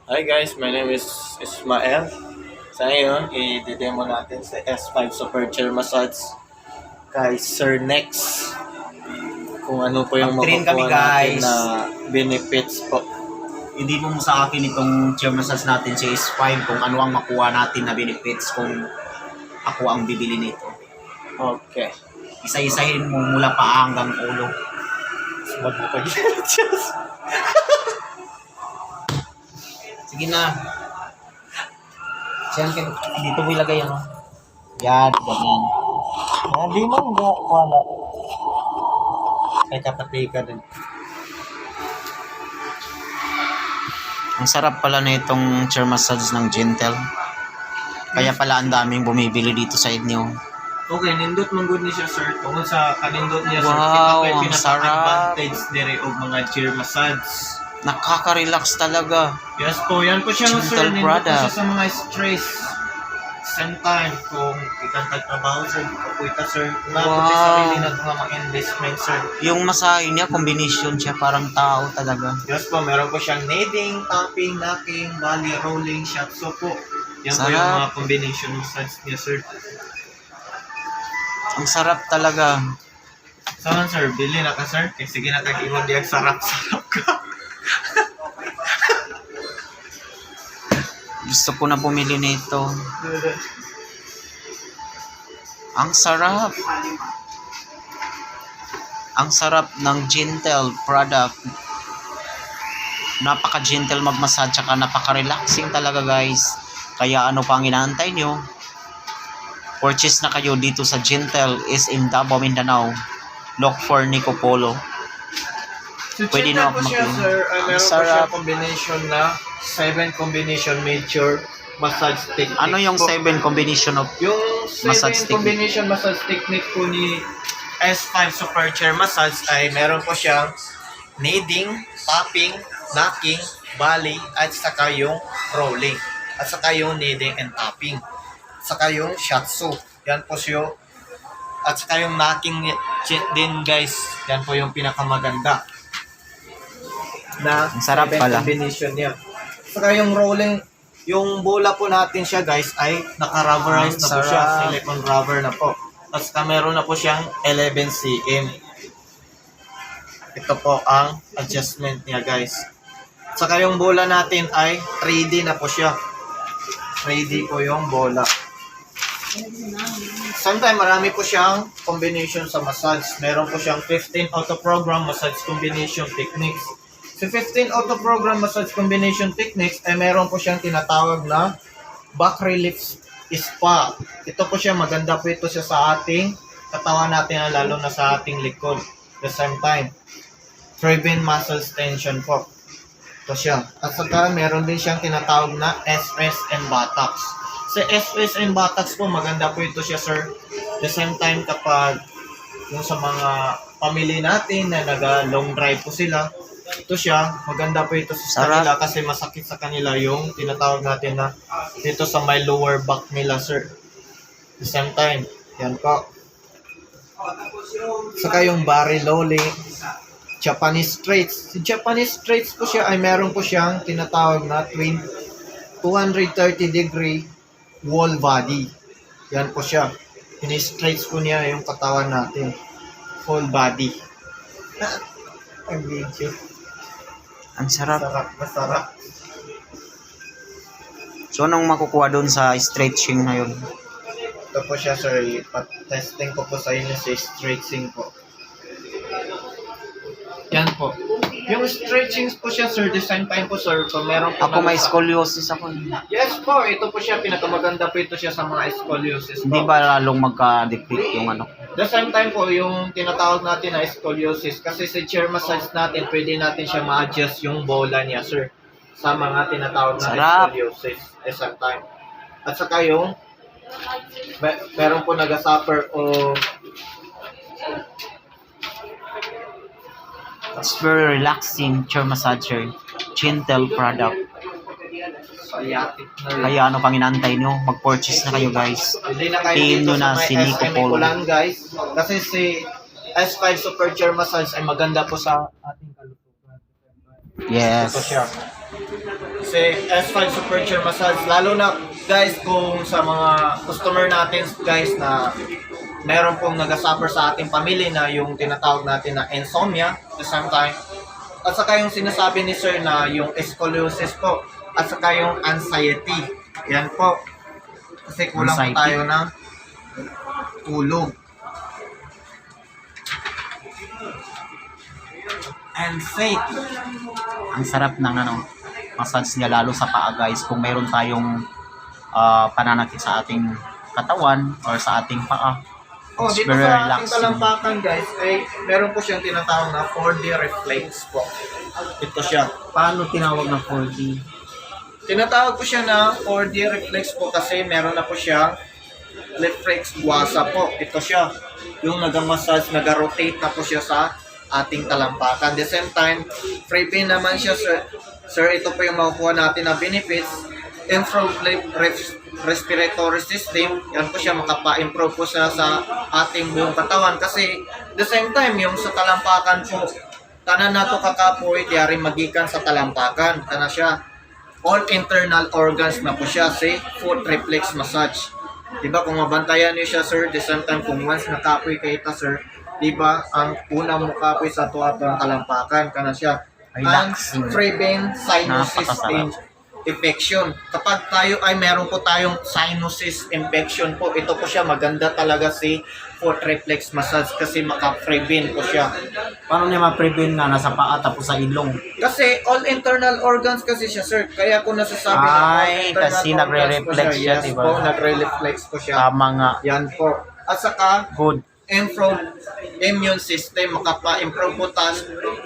Hi guys, my name is Ismael. Sa ngayon, i-demo natin sa S5 Super Chair Massage kay Sir Next. Kung ano po yung Mag-train kami, makukuha natin guys. na benefits po. Hindi mo sa akin itong chair massage natin sa S5 kung ano ang makuha natin na benefits kung ako ang bibili nito. Okay. Isa-isahin mo mula pa hanggang ulo. Sige na. Siyempre, dito mo ilagay ano. Yan, ganyan. Hindi man nga, wala. Ay kapatid ka din. Ang sarap pala na itong chair massage ng Gentle. Kaya pala ang daming bumibili dito sa inyo. Okay, nindot mong good ni siya sir. Tungkol sa kanindot niya sir, Wow, kita ang sarap. advantage dire og mga chair massage. Nakaka-relax talaga. Yes po, yan po siya no, sir. Gentle Nindot po product. siya sa mga stress. Same time, kung ikang tagtrabaho sir, kapuita sir. Kung Wow. sa sarili na ito nga mga investment sir. Yung masahe niya, combination siya, parang tao talaga. Yes po, meron po siyang kneading, tapping, knocking, bali, rolling, shiatsu po. Yan po yung Sarap. mga combination massage niya sir. Ang sarap talaga. Saan sir, bili na ka sir? Kaya sige na kag-iwan diyan, sarap-sarap ka. Gusto ko na bumili nito. Ang sarap. Ang sarap ng Gentle product. Napaka-gentle mag-massage tsaka napaka-relaxing talaga guys. Kaya ano pang inaantay nyo? Purchase na kayo dito sa Gentle is in Davao, Mindanao. Look for Nico Polo. So, Pwede check na na po ako siya, mag- sir. Ang Meron po sarap. siya combination na 7 combination major massage technique Ano yung po. 7 combination of Yung 7 massage technique? combination massage technique po ni S5 Super Chair Massage ay meron po siyang kneading, tapping, knocking, bali, at saka yung rolling. At saka yung kneading and tapping. Saka yung shiatsu. Yan po siya. At saka yung knocking din guys. Yan po yung pinakamaganda. Na Ang sarap 7 pala. combination niya. Saka yung rolling, yung bola po natin siya guys ay naka-rubberize na po Sarap. siya. Silicone rubber na po. At saka meron na po siyang 11 cm. Ito po ang adjustment niya guys. At saka yung bola natin ay 3D na po siya. 3D po yung bola. Sometimes marami po siyang combination sa massage. Meron po siyang 15 auto-program massage combination techniques. Sa 15 auto-program massage combination techniques ay meron po siyang tinatawag na back relief spa. Ito po siya, maganda po ito siya sa ating katawan natin, lalo na sa ating likod. At the same time, prevent muscle tension po. Ito siya. At saka meron din siyang tinatawag na SS and buttocks. Sa SS and buttocks po, maganda po ito siya sir. At the same time, kapag yung sa mga family natin na nag-long drive po sila, ito siya, maganda po ito sa Sarap. kanila kasi masakit sa kanila yung tinatawag natin na dito sa my lower back nila sir. At the same time, yan po. Saka yung bari lolly, Japanese straights. Si Japanese straights po siya ay meron po siyang tinatawag na 230 degree wall body. Yan po siya. Ini-straights po niya yung katawan natin. Full body. Ang video. Ang sarap. Masarap. So anong makukuha doon sa stretching na yun? Ito po siya sir. Testing ko po sa inyo sa stretching po. Yan po. Yung stretching po siya sir, the same time po sir, kung meron po Ako may nasa- scoliosis ako. Yes po, ito po siya, pinakamaganda po ito siya sa mga scoliosis Hindi po. ba lalong magka-deplete yung ano? The same time po, yung tinatawag natin na scoliosis, kasi sa chair massage natin, pwede natin siya ma-adjust yung bola niya, sir, sa mga tinatawag na Sarap. scoliosis. The same time. At saka yung, meron po nag-suffer o It's very relaxing chair massager. Gentle product. sciatic nerve. Kaya ano pang inaantay nyo? Mag-purchase na kayo guys. Hindi na kayo Tingin dito nyo na sa may si Nico SM Polo. Kulan, guys. Kasi si S5 Super Chair Massage ay maganda po sa ating kalusugan. Ito Yes. siya. si S5 Super Chair Massage. Lalo na guys kung sa mga customer natin guys na meron pong nagasuffer sa ating pamilya na yung tinatawag natin na insomnia at the same time. At saka yung sinasabi ni sir na yung scoliosis po at saka yung anxiety. Yan po. Kasi kulang po Anxiety. tayo ng tulog. Anxiety. Ang sarap ng massage niya lalo sa paa guys kung meron tayong pananakit sa ating katawan or sa ating paa. Oh, It's dito very sa ating relaxing. talampakan guys, ay meron po siyang tinatawag na 4D reflex po. Ito siya. Paano tinawag na 4D? Tinatawag po siya na 4D reflex po kasi meron na po siyang reflex guasa po. Ito siya. Yung nag-massage, nag-rotate na po siya sa ating talampakan. At the same time, freebie naman siya sir. Sir, ito po yung makukuha natin na benefits. Improve respiratory system. Yan po siya, makapa-improve po siya sa ating buong katawan. Kasi, the same time, yung sa talampakan po, tanan na to kakapoy, tiyari magikan sa talampakan. Kana siya. All internal organs na po siya. Say, foot reflex massage. Diba, kung mabantayan niyo siya, sir, the same time, kung once nakapoy kayo ta, sir, diba, ang unang mukapoy sa tuwa ng talampakan. Kana siya. Relaxing. And prevent sinus system Napakasarap. infection. Kapag tayo ay meron po tayong sinuses infection po, ito po siya maganda talaga si foot reflex massage kasi maka-prevent po siya. Paano niya ma-prevent na nasa paa tapos sa ilong? Kasi all internal organs kasi siya, sir. Kaya ko nasasabi na all Ay, internal kasi organs nagre-reflex po siya, Yes diba? po, nagre-reflex po siya. Tama nga. Yan po. At saka, Good. improve immune system, makapa-improve po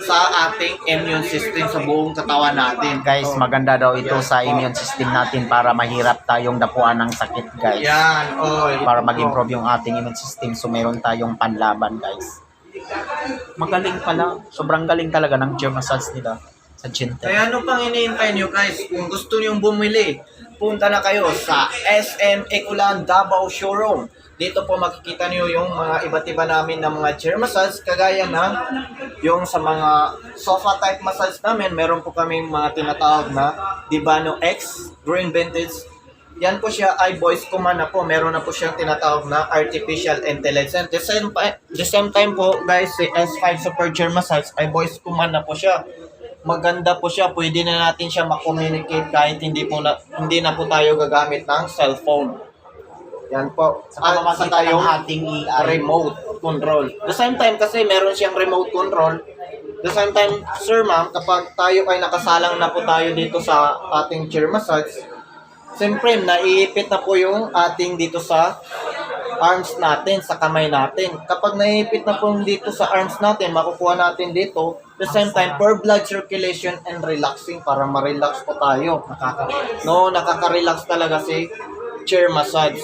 sa ating immune system sa buong katawan natin. Guys, Oh. maganda daw ito Yan sa po. immune system natin para mahirap tayong dapuan ng sakit, guys. Yan, oh, ito Para po. mag-improve yung ating immune system so meron tayong panlaban, guys. Magaling pala. Sobrang galing talaga ng chair massage nila sa Gentle. Kaya ano pang iniintay nyo guys? Kung gusto nyo bumili, punta na kayo sa SM Eculan Davao Showroom. Dito po makikita nyo yung mga iba't iba namin na mga chair massage, kagaya ng yung sa mga sofa type massage namin, meron po kaming mga tinatawag na Divano X, Green Vintage. Yan po siya ay voice command na po. Meron na po siyang tinatawag na artificial intelligence. The same time po guys, si S5 Super Chair Massage ay voice command na po siya. Maganda po siya. Pwede na natin siya ma-communicate kahit hindi na po tayo gagamit ng cellphone. Yan po. Sa pamamagitan ng ating remote control. The same time kasi meron siyang remote control. The same time, sir ma'am, kapag tayo ay nakasalang na po tayo dito sa ating chair massage, siyempre, naiipit na po yung ating dito sa arms natin, sa kamay natin. Kapag naiipit na po dito sa arms natin, makukuha natin dito, the same time, for blood circulation and relaxing, para ma-relax po tayo. Nakaka-relax talaga si chair massage.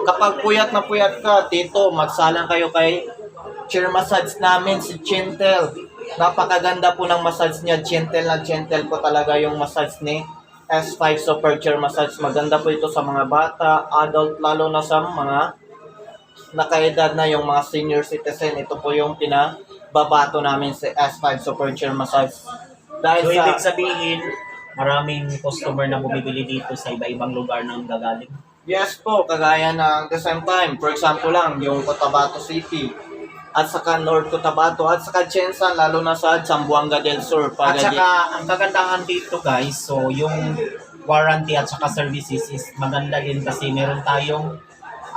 Kapag puyat na puyat ka, dito, magsalang kayo kay chair massage namin, si Gentle. Napakaganda po ng massage niya, gentle na gentle po talaga yung massage ni S5 Super Chair Massage. Maganda po ito sa mga bata, adult, lalo na sa mga nakaedad na, yung mga senior citizen. Ito po yung pinababato namin si S5 Super Chair Massage. Dahil So, sa... ibig sabihin, maraming customer na bumibili dito sa iba-ibang lugar ng gagaling. Yes po, kagaya ng the same time. For example lang, yung Cotabato City, at saka North Cotabato, at saka Jensan, lalo na sa Zamboanga del Sur. At saka, ang kagandahan dito guys, so yung warranty at saka services is maganda din kasi meron tayong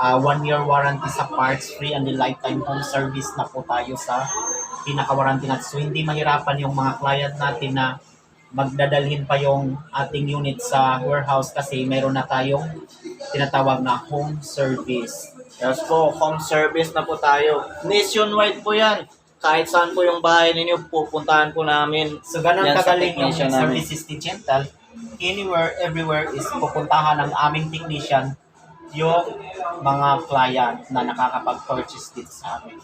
1-year warranty sa parts, free and the lifetime home service na po tayo sa pinaka-warranty natin. So hindi mahirapan yung mga client natin na magdadalhin pa yung ating unit sa warehouse kasi meron na tayong tinatawag na home service. Yes po, home service na po tayo. Nationwide po yan. Kahit saan po yung bahay ninyo, pupuntahan po namin. So ganun Yan sa kagaling yung technician namin. services ni Gentle. Anywhere, everywhere is pupuntahan ng aming technician yung mga client na nakakapag-purchase dito sa amin.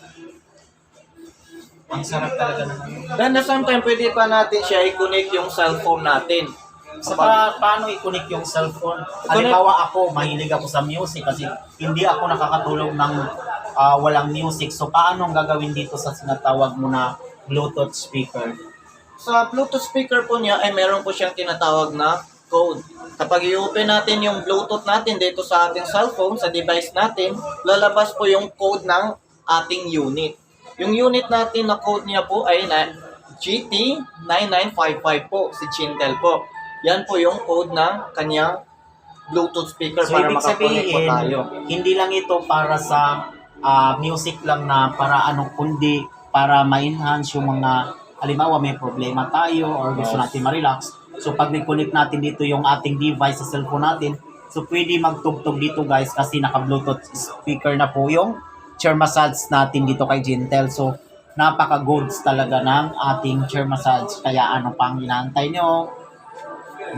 Ang sarap talaga naman. Then the same time, pwede pa natin siya i-connect yung cellphone natin. So, paano i-connect yung cellphone? Halimbawa ako, mahilig ako sa music kasi hindi ako nakakatulog ng walang music. So, paano ang gagawin dito sa sinatawag mo na Bluetooth speaker? Sa Bluetooth speaker po niya ay meron po siyang tinatawag na code. Kapag i-open natin yung Bluetooth natin dito sa ating cellphone, sa device natin, lalabas po yung code ng ating unit. Yung unit natin na code niya po ay GT9955 po, si Chintel po. Yan po yung code ng kanyang Bluetooth speaker So, para ibig makakonect po sabihin, tayo. hindi lang ito para sa music lang na para ano, kundi para ma-enhance yung mga, halimbawa may problema tayo or gusto natin ma-relax. So, pag i-connect natin dito yung ating device sa cellphone natin, so pwede magtugtog dito guys kasi naka-Bluetooth speaker na po yung chair massage natin dito kay Jintel. So, napaka-goods talaga ng ating chair massage. Kaya ano pang inaantay nyo?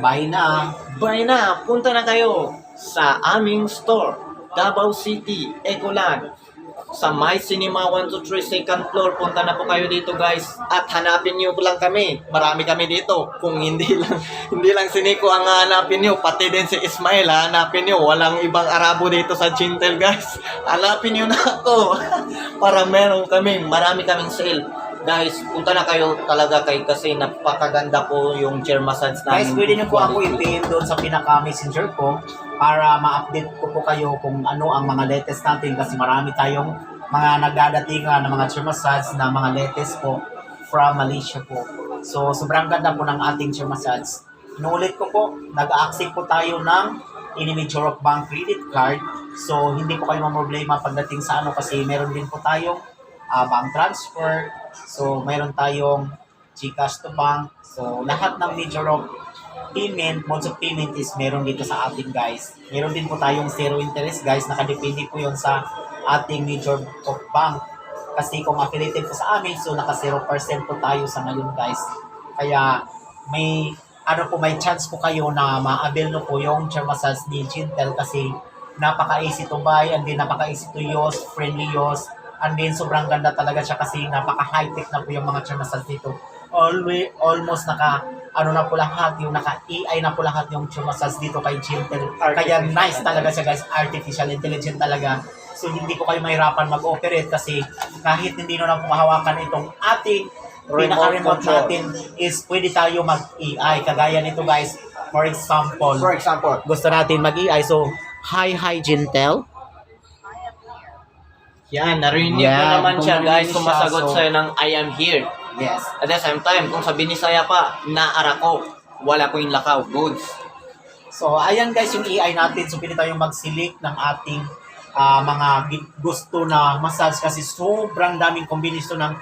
Buy na! Buy na! Punta na kayo sa aming store, Davao City, Ecoland. Sa My Cinema 123 second floor, punta na po kayo dito guys. At hanapin niyo lang kami. Marami kami dito. Kung hindi lang si Nico ang hanapin niyo, pati din si Ismail hanapin niyo. Walang ibang Arabo dito sa Chintel guys. Hanapin niyo na ako. Para marami kaming sale. Guys, punta na kayo talaga kasi napakaganda po yung chair massage namin. Guys, pwede niyo po ako i-pin doon sa pinaka-messenger ko para ma-update ko po kayo kung ano ang mga latest natin kasi marami tayong mga nagdadatingan ng mga chair massage na mga latest po from Malaysia po. So, sobrang ganda po ng ating chair massage. Inuulit ko po, nag-accept po tayo ng Inimage Rock Bank credit card. So, hindi po kayo mamroblema pagdating sa ano kasi meron din po tayong bank transfer. So, mayroon tayong GCash to bank. So, lahat ng major of payment, modes of payment is meron dito sa ating guys. Meron din po tayong zero interest guys. Nakadepende po yun sa ating major of bank. Kasi kung affiliated po sa amin, so naka 0% po tayo sa ngayon guys. Kaya may may chance po kayo na ma-avail no po yung chair massage ni Chintel kasi napaka-easy to buy and then napaka-easy to use, friendly use. And then, sobrang ganda talaga siya kasi napaka-high-tech na po yung mga chair massage dito. Almost na po lahat, yung naka-AI na po lahat yung chair massage dito kay Chintel. Kaya nice talaga siya guys, artificial intelligent talaga. So, hindi ko kayo mahirapan mag-operate kasi kahit hindi na po mahawakan itong ating pinaka-remote natin is pwede tayo mag-AI. Kagaya nito guys, for example, gusto natin mag-AI. So, hi Chintel. Yan, narinig ko Yan, naman siya kung guys, narinig sumasagot siya, so- sa'yo ng I am here. Yes. At the same time, kung sa Binisaya pa, naara ko, wala ko yung lakaw, goods. So, ayan guys yung AI natin. So, pwede tayong mag-select ng ating mga gusto na massage kasi sobrang daming kombinasyon ng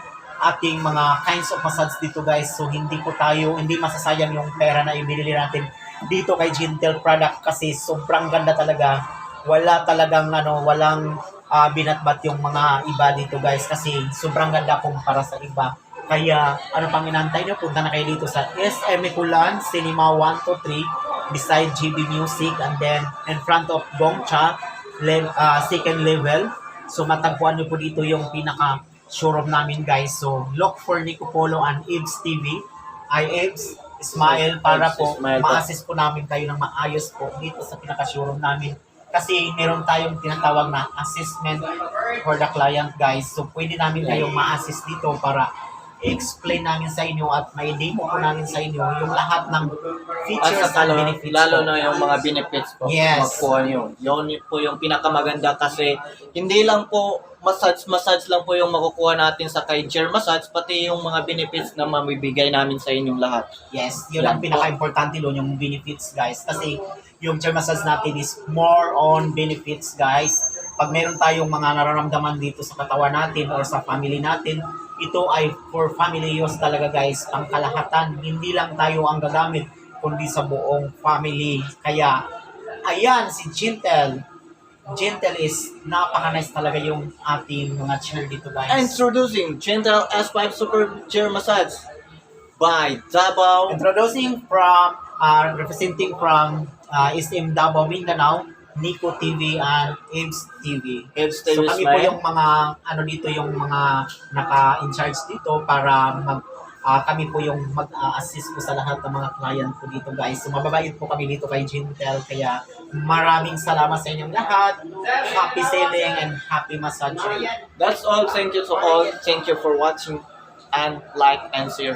ating mga kinds of massage dito guys. So, hindi masasayang yung pera na ibili natin dito kay Jintel product kasi sobrang ganda talaga. Walang binatbat yung mga iba dito guys kasi sobrang ganda kumpara sa iba. Kaya ano pang inantay nyo, punta na kayo dito sa SM Ecoland, Cinema 123 beside GB Music and then in front of Gongcha second level. So matagpuan nyo po dito yung pinaka showroom namin guys. So look for Nico Polo and Ibs TV. Ibs Smile para po ma-assist po namin kayo ng maayos po dito sa pinaka showroom namin. Kasi meron tayong tinatawag na assessment for the client guys. So pwede namin kayong ma-assist dito para i-explain namin sa inyo at may demo po namin sa inyo yung lahat ng features At and benefits lalo po. na yung mga benefits po. Yes. Magkuha nyo. Yun po yung pinakamaganda kasi hindi lang po massage lang po yung makukuha natin sa kay chair massage, pati yung mga benefits na mamibigay namin sa inyong lahat. Yes, yun ang pinaka-importante doon, yung benefits guys. Kasi yung chair massage natin is more on benefits guys. Pag meron tayong mga nararamdaman dito sa katawan natin or sa family natin, ito ay for family use talaga guys, ang kalahatan. Hindi lang tayo ang gagamit, kundi sa buong family. Kaya, ayan, si Chintel. Chintel is napaka-nice talaga yung ating mga chair dito guys. Introducing Chintel S5 Super Chair Massage by Davao. Introducing representing from SM Davao, Mindanao, Nico TV and Ibs TV. Ibs So TV kami po Smile. yung mga yung mga naka-in-charge dito para kami po yung mag-assist po sa lahat ng mga client po dito guys. So mababait po kami dito kay Jintel kaya maraming salamat sa inyong lahat. Happy selling and happy massaging. That's all. Thank you to all. Thank you for watching and like and share.